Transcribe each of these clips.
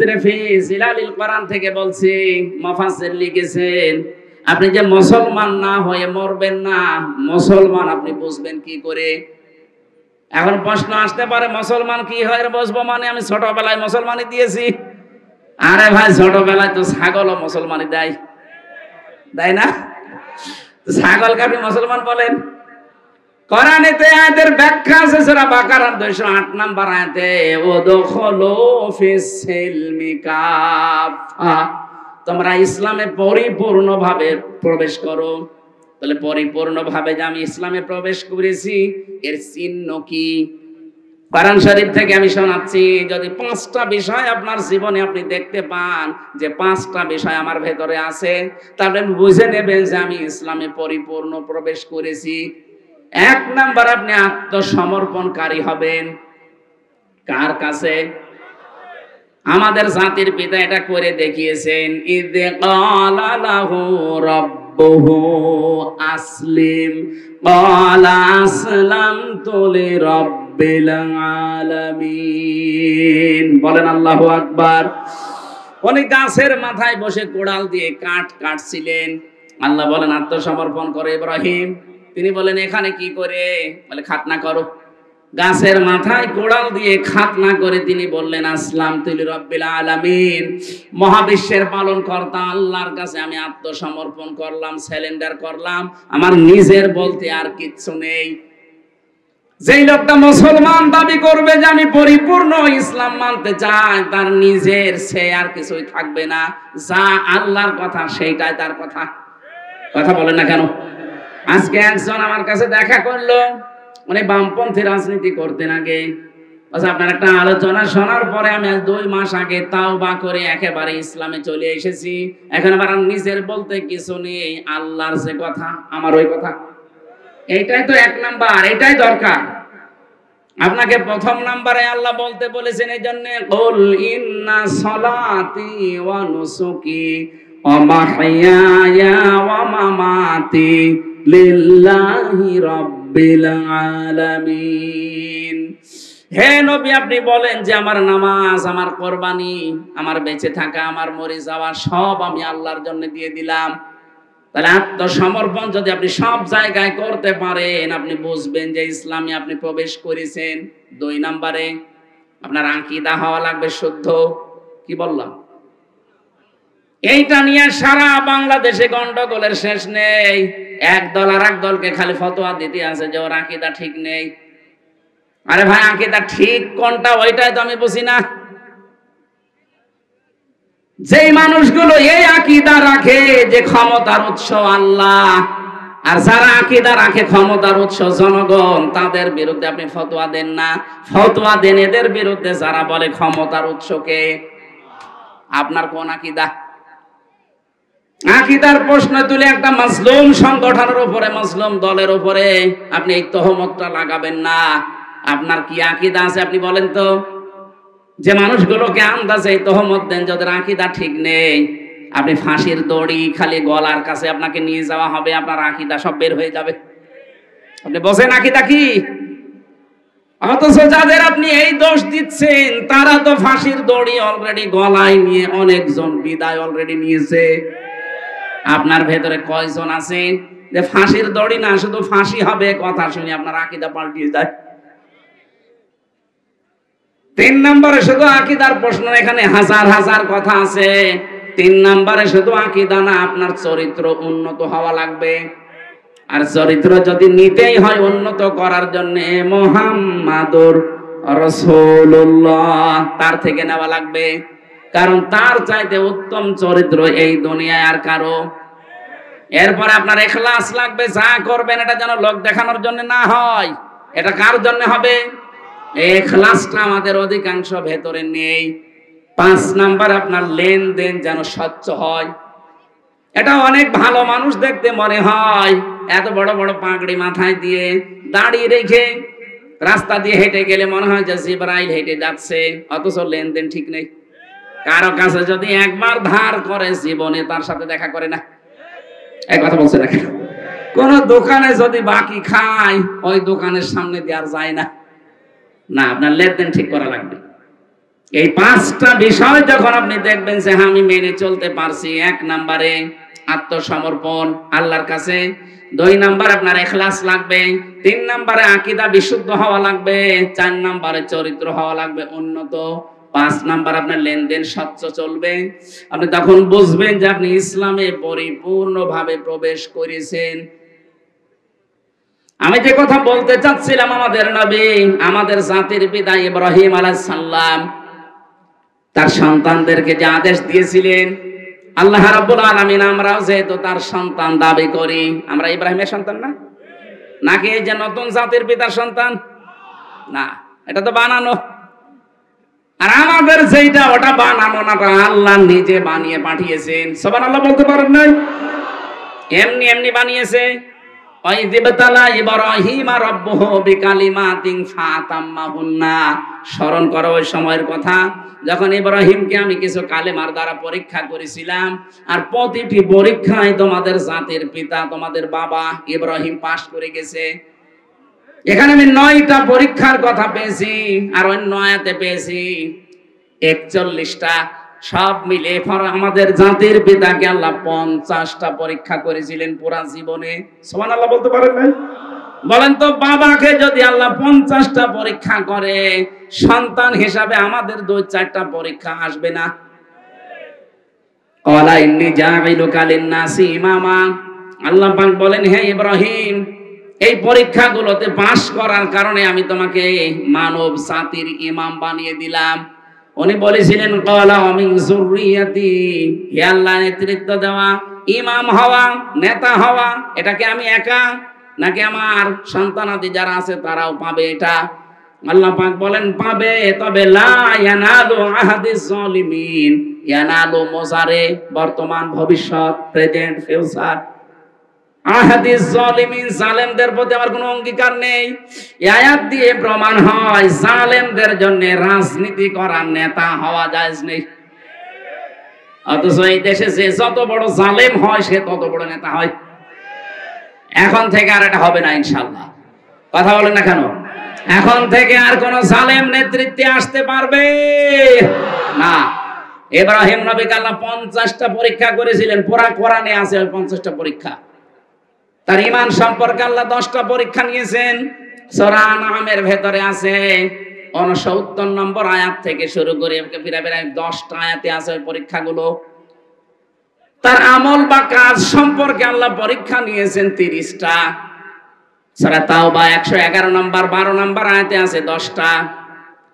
তাফসীরে ফি জিলালিল কোরআন থেকে বলছি, মুফাসসির লিখেছেন আপনি যে মুসলমান না হয়ে মরবেন না, মুসলমান আপনি বুঝবেন কি করে? এখন প্রশ্ন আসতে পারে মুসলমান কি হয়ে বসবো, মানে আমি ছোটবেলায় মুসলমানই দিয়েছি। আরে ভাই, ছোটবেলায় তো ছাগলও মুসলমানই দেয়, তাই না? ছাগলকে আপনি মুসলমান বলেন? কোরআনেতে আয়াতের ব্যাখ্যা আছে সূরা বাকারার 208 নম্বর আয়াতে, ওয়াদখুলু ফিস সিলমি কাফা, তোমরা ইসলামে পরিপূর্ণভাবে প্রবেশ করো। তাহলে পরিপূর্ণভাবে যে আমি ইসলামে প্রবেশ করেছি এর চিহ্ন কি? কোরআন শরীফ থেকে আমি শোনাচ্ছি, যদি 5টা বিষয় আপনার জীবনে আপনি দেখতে পান যে 5টা বিষয় আমার ভেতরে আছে, তাহলে বুঝে নেবেন যে আমি ইসলামে পরিপূর্ণ প্রবেশ করেছি। 1 নাম্বার, আপনি আত্মসমর্পণকারী হবেন। কার কাছে? আমাদের জাতির পিতা এটা করে দেখিয়েছেন, ইদ ক্বালা লাহু রাব্বুহু আসলিম ক্বালা আসলামতু লিরাব্বিল আলামিন। বলেন আল্লাহু আকবার। উনি গাছের মাথায় বসে কোড়াল দিয়ে কাঠ কাটছিলেন। আল্লাহ বলেন আত্মসমর্পণ করে ইব্রাহিম। তিনি বলেন এখানে কি করে? বলে খাতনা করো। গাছের মাথায় কোড়াল দিয়ে খাতনা করে তিনি বললেন আসলামতু লিরাব্বিল আলামিন, মহাবিশ্বের পালনকর্তা আল্লাহর কাছে আমি আত্মসমর্পণ করলাম, সারেন্ডার করলাম, আমার নিজের বলতে আর কিচ্ছু নেই। যেই লোকটা মুসলমান দাবি করবে যে আমি পরিপূর্ণ ইসলাম মানতে চাই, তার নিজের সে আর কিছুই থাকবে না, যা আল্লাহর কথা সেইটাই তার কথা। কথা বলেন না কেন? আজকে একজন আমার কাছে দেখা করলো, উনি বামপন্থী রাজনীতি করতেন আগে। আচ্ছা, আপনার একটা আলোচনা শোনার পরে আমি আজ 2 মাস আগে তাওবা করে একেবারে ইসলামে চলে এসেছি। এখন আবার নিজের বলতে কিছু নেই, আল্লাহর যে কথা আমার ওই কথা। এইটাই তো 1 নাম্বার, এটাই দরকার। আপনাকে 1ম নাম্বারে আল্লাহ বলতে বলেছেন এই জন্য, কুল ইন্না সলাতি ওয়া নুসুকি ওয়া মাহইয়ায়া ওয়া মামাতি লিল্লাহি রাব্বিল আলামিন। হে নবী, আপনি বলেন যে আমার নামাজ, আমার কুরবানি, আমার বেঁচে থাকা, আমার মরে যাওয়া সব আমি আল্লাহর জন্য দিয়ে দিলাম। তাহলে আত্মসমর্পণ যদি আপনি সব জায়গায় করতে পারেন, আপনি বুঝবেন যে ইসলামে আপনি প্রবেশ করেছেন। 2 নাম্বারে আপনার আকীদা হওয়া লাগবে শুদ্ধ। কি বললাম? এইটা নিয়ে সারা বাংলাদেশে গন্ডগোলের শেষ নেই। এক দল আর এক দলকে খালি ফতোয়া দিতে আছে যে ওর আকীদা ঠিক নেই। আরে ভাই, আকীদা ঠিক কোনটা ওইটাই তো আমি বুঝি না। যেই মানুষগুলো এই আকীদা রাখে যে ক্ষমতার উৎস আল্লাহ, আর যারা আকীদা রাখে ক্ষমতার উৎস জনগণ, তাদের বিরুদ্ধে আপনি ফতোয়া দেন না। ফতোয়া দেন এদের বিরুদ্ধে যারা বলে ক্ষমতার উৎসকে। আপনার কোন আকীদা? আকীদার প্রশ্ন তুলে একটা মাজলুম সংগঠনের উপরে, মাজলুম দলের উপরে আপনি এই তহমতটা লাগাবেন না। আপনার কি আকীদা আছে আপনি বলেন তো? যে মানুষগুলোকে আন্দাজে তহমত দেন যাদের আকীদা ঠিক নেই, আপনি ফাঁসির দড়ি খালি গলার কাছে আপনাকে নিয়ে যাওয়া হবে, আপনার আকীদা সব বের হয়ে যাবে। আপনি বোঝেন আকীদা কি? অথচ যাদের আপনি এই দোষ দিচ্ছেন তারা তো ফাঁসির দড়ি অলরেডি গলায় নিয়ে অনেকজন বিদায় অলরেডি নিয়েছে। আপনার ভেতরে কয়জন আছে যে ফাঁসির দড়ি না শুধু ফাঁসি হবে কথা শুনে আপনার আকীদা পাল্টিয়ে যায়? 3 নম্বরে শুধু আকীদার প্রশ্ন, এখানে হাজার হাজার কথা আছে। 3 নম্বরে শুধু আকীদা না, আপনার চরিত্র উন্নত হওয়া লাগবে। আর চরিত্র যদি নিতেই হয় উন্নত করার জন্য, মুহাম্মাদুর রাসূলুল্লাহ তার থেকে নেওয়া লাগবে। কারণ তার চাইতে উত্তম চরিত্র এই দুনিয়ায় আর কারো। এরপরে আপনার ইখলাস লাগবে, যা করবেন এটা যেন লোক দেখানোর জন্য না হয়। এটা কার জন্য হবে? ইখলাসটা আমাদের অধিকাংশ ভেতরে নেই। 5 নাম্বার, আপনার লেনদেন যেন স্বচ্ছ হয়। এটা অনেক ভালো মানুষ দেখতে মনে হয়, এত বড় বড় পাগড়ি মাথায় দিয়ে দাড়ি রেখে রাস্তা দিয়ে হেঁটে গেলে মনে হয় যে জিবরাইল হেঁটে যাচ্ছে, অথচ লেনদেন ঠিক নেই। কারো কাছে যদি একবার ধার করে জীবনে তার সাথে দেখা করে না। এই কথা বলছে না কেন? কোন দোকানে যদি বাকি খায় ওই দোকানের সামনে দিয়ে আর যায় না। না, আপনার লেনদেন ঠিক করা লাগবে। এই 5টা বিষয় যখন আপনি দেখবেন যে আমি মেনে চলতে পারছি, 1 নম্বরে আত্মসমর্পণ আল্লাহর কাছে, 2 নম্বরে আপনার ইখলাস লাগবে, 3 নম্বরে আকীদা বিশুদ্ধ হওয়া লাগবে, 4 নম্বরে চরিত্র হওয়া লাগবে উন্নত, 5 নাম্বার আপনার লেনদেন স্বচ্ছ চলবে। আপনি তখন বুঝবেন যে আপনি ইসলামে পরিপূর্ণভাবে প্রবেশ করেছেন। আমি যে কথা বলতে চাচ্ছিলাম, আমাদের নবী, আমাদের জাতির পিতা ইব্রাহিম আলাইহিস সালাম তার সন্তানদেরকে যে আদেশ দিয়েছিলেন, আল্লাহ রাব্বুল আলামিন আমরাও যেহেতু তার সন্তান দাবি করি, আমরা ইব্রাহিমের সন্তান না? নাকি এই যে নতুন জাতির পিতার সন্তান? না, এটা তো বানানো। আর আমাদের যেটা ওটা বানানো না, আল্লাহ নিজে বানিয়ে পাঠিয়েছেন। সুবহানাল্লাহ বলতে পারেন নাই? এমনি এমনি বানিয়েছে। ওয়াইযিবতালা ইব্রাহিমা রাব্বুহু বিকালিমাতিন ফাতাম্মাহুন্না। স্মরণ করো ওই সময়ের কথা যখন ইব্রাহিমকে আমি কিছু কালেমার দ্বারা পরীক্ষা করেছিলাম, আর প্রতিটি পরীক্ষায় তোমাদের জাতির পিতা, তোমাদের বাবা ইব্রাহিম পাস করে গেছে। এখানে আমি 9টা পরীক্ষার কথা পেয়েছি, আর অন্য আয়াতে পেয়েছি 41টা। সব মিলে আমাদের জাতির পিতাকে আল্লাহ 50টা পরীক্ষা করেছিলেন পুরা জীবনে। সুবহানাল্লাহ বলতে পারেন না? বলেন তো, বাবাকে যদি আল্লাহ 50টা পরীক্ষা করে, সন্তান হিসাবে আমাদের 2-4টা পরীক্ষা আসবে না? ক্বালা ইন্নী জাইলুকা লিন-নাসি ইমামা। আল্লাহ পাক বলেন, হে ইব্রাহিম, এই পরীক্ষাগুলোতে পাস করার কারণে আমি তোমাকে মানব জাতির ইমাম বানিয়ে দিলাম। উনি বলেছিলেন, ক্বালা ওয়া মিন যুররিয়াতি, হে আল্লাহ, নেতৃত্ব দেওয়া, ইমাম হওয়া, নেতা হওয়া, এটা কি আমি একা, নাকি আমার সন্তানাদি যারা আছে তারাও পাবে এটা? আল্লাহ পাক বলেন, পাবে, তবে লা ইয়ানালু আহাদিস জালিমিন। ইয়ানালু মুজারে, বর্তমান, ভবিষ্যৎ, প্রেজেন্ট, ফিউচার। আহাদিস জালিমিন, জালেমদের প্রতি আমার কোনো অঙ্গীকার নেই। এই আয়াত দিয়ে প্রমাণ হয় জালেমদের জন্য রাজনীতি করার নেতা হওয়া জায়েজ নেই। অথচ এই দেশে যে যত বড় জালেম হয় সে তত বড় নেতা হয়। এখন থেকে আর এটা হবে না ইনশাআল্লাহ। কথা বলেন না কেন? এখন থেকে আর কোন জালেম নেতৃত্বে আসতে পারবে না। ইব্রাহিম নবীকে আল্লাহ 50টা পরীক্ষা করেছিলেন, পুরা কোরআনে আছে ওই 50টা পরীক্ষা। তার ঈমান সম্পর্কে আল্লাহ 10টা পরীক্ষা নিয়েছেন। সূরা আনআমের ভেতরে আছে 69 নম্বর আয়াত থেকে শুরু করে প্রায় 10টা আয়াতে আছে ওই পরীক্ষাগুলো। তার আমল বা কাজ সম্পর্কে আল্লাহ পরীক্ষা নিয়েছেন 30টা। সূরা তাওবা 111 নম্বর 12 নম্বর আয়াতে আছে 10টা।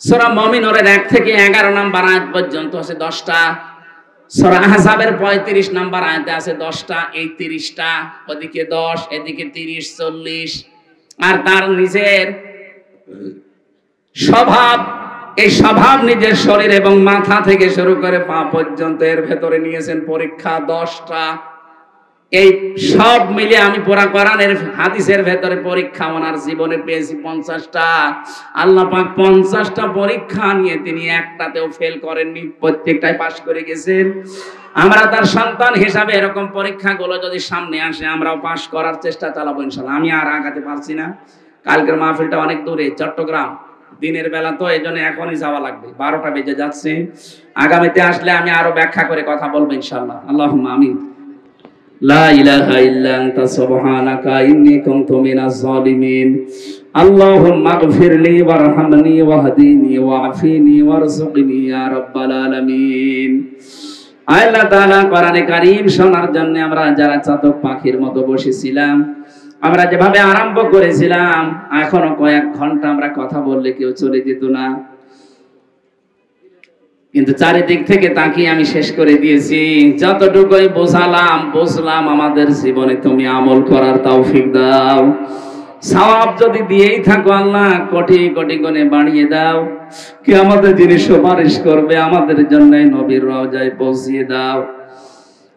সূরা মুমিনুনের 1 থেকে 11 নম্বর আয়াত পর্যন্ত আছে 10টা। সূরা আহজাবের 35 নম্বর আয়াতে আছে 10টা। এই 30টা, ওদিকে 10, এদিকে 30, 40। আর তার নিজের স্বভাব, এই স্বভাব নিজের শরীর এবং মাথা থেকে শুরু করে পা পর্যন্ত এর ভেতরে নিয়েছেন পরীক্ষা 10টা। এই সব মিলে আমি পুরা কোরআনের হাদিসের ভেতরে পরীক্ষা ওনার জীবনে পেয়েছি 50টা। আল্লাহ পাক 50টা পরীক্ষা নিয়ে তিনি একটাতেও ফেল করেননি, প্রত্যেকটাই পাস করে গেছেন। আমরা তার সন্তান হিসাবে এরকম পরীক্ষাগুলো যদি সামনে আসে আমরাও পাস করার চেষ্টা চালাবো ইনশাআল্লাহ। আমি আর আগাতে পারছি না, কালকের মাহফিলটা অনেক দূরে, চট্টগ্রাম, দিনের বেলা তো এই জন্য এখনই যাওয়া লাগবে, 12টা বেজে যাচ্ছে। আগামীতে আসলে আমি আরো ব্যাখ্যা করে কথা বলবো ইনশাআল্লাহ। আল্লাহুম্মা আমিন। লা ইলাহা ইল্লা আনতা সুবহানাকা ইন্নী কুনতু মিনাজ জালিমিন। আল্লাহুম্মা ইগফিরলি ওয়ারহামনি ওয়াহদিনি ওয়াআফিনি ওয়ারযুকনি ইয়া রাব্বাল আলামিন। আল্লাহ তাআলা কোরআনে কারীম শোনার জন্য আমরা যারা চাতক পাখির মতো বসেছিলাম, আমরা যেভাবে আরম্ভ করেছিলাম, এখনো কয়েক ঘন্টা আমরা কথা বললে কেউ চলে যেত না, কিন্তু চারিদিক থেকে তাকিয়ে আমি শেষ করে দিয়েছি। যতটুকুই বুঝলাম আমাদের জীবনে তুমি আমল করার তৌফিক দাও। সওয়াব যদি দিয়েই থাকো আল্লাহ, কোটি কোটি গুণে বাড়িয়ে দাও। কিয়ামতে যিনি সুপারিশ করবে আমাদের জন্য নবীর রওজায় পৌঁছিয়ে দাও।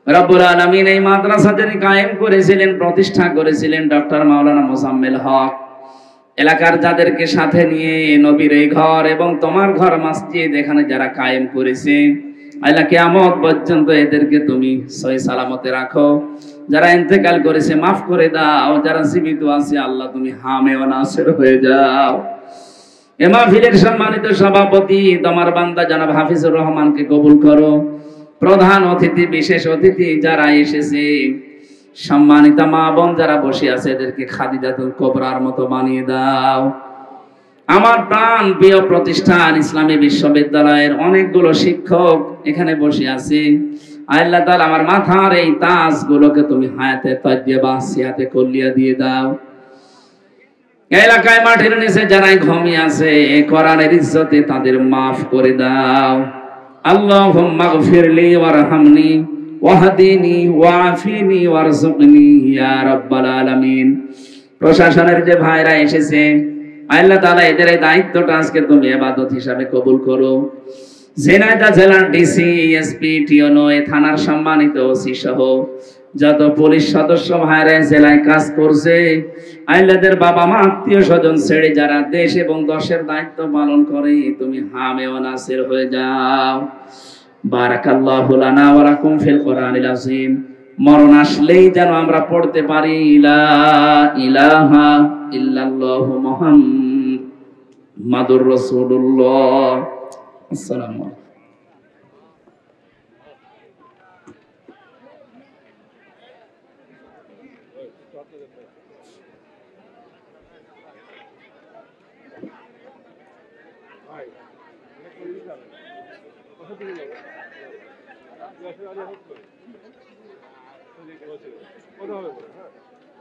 রব্বুল আলামিন এই মাদ্রাসা যিনি কায়েম করেছিলেন, প্রতিষ্ঠা করেছিলেন ডক্টর মাওলানা মোজাম্মেল হক, এলাকার যাদেরকে সাথে নিয়ে নবীর এই ঘর এবং তোমার ঘর মসজিদ এখানে যারা কায়েম করেছে, আল্লাহ কিয়ামত পর্যন্ত এদেরকে তুমি সহি সালামতে রাখো। যারা ইন্তেকাল করেছে মাফ করে দাও, যারা জীবিত আছে আল্লাহ তুমি হামে ও নাসির হয়ে যাও। এ মাহফিলের সম্মানিত সভাপতি তোমার বান্দা জনাব হাফিজুর রহমানকে কবুল করো। প্রধান অতিথি, বিশেষ অতিথি যারা এসেছে, সম্মানিত মা বোন যারা বসে আছে, এদেরকে খাদিজাতুল কুবরার মতো বানিয়ে দাও। আমার প্রাণ প্রিয় প্রতিষ্ঠান ইসলামী বিশ্ববিদ্যালয়ের অনেকগুলো শিক্ষক এখানে বসে আছে। আল্লাহ তাআলা আমার মাথার এই তাজগুলোকে তুমি হায়াতে তাইয়্যিবা সিহাতে কুল্লিয়া দিয়ে দাও। এলাকায় মাটির নিচে যারা ঘুমিয়ে আছে, কোরআনের ইজ্জতে তাদের মাফ করে দাও। আল্লাহুম্মা গফিরলি ওয়ারহামনি ওয়াহদিনি ওয়াআফিনি ওয়ারযুকনি ইয়া রাব্বাল আলামিন। প্রশাসনের যে ভাইরা এসেছে, আল্লাহ তাআলা এদের এই দায়িত্বটা আজকে তুমি ইবাদত হিসাবে কবুল করো। ঝিনাইদহ জেলার ডিসি, এসপি, টিওনো, থানার সম্মানিত ওসি সহ যত পুলিশ সদস্য ভাইরা জেলায় কাজ করছে, আইলাদের বাবা মা আত্মীয় স্বজন ছেড়ে যারা দেশ এবং দশের দায়িত্ব পালন করে, তুমি হামে ও নাসির হয়ে যাও। বারাকাল্লাহু লানা ওয়া লাকুম ফিল কোরআনিল আযীম। মরণ আসলেই যেন আমরা পড়তে পারি লা ইলাহা ইল্লাল্লাহু মুহাম্মাদুর রাসূলুল্লাহ। আসসালামু আলাইকুম। কথা হবে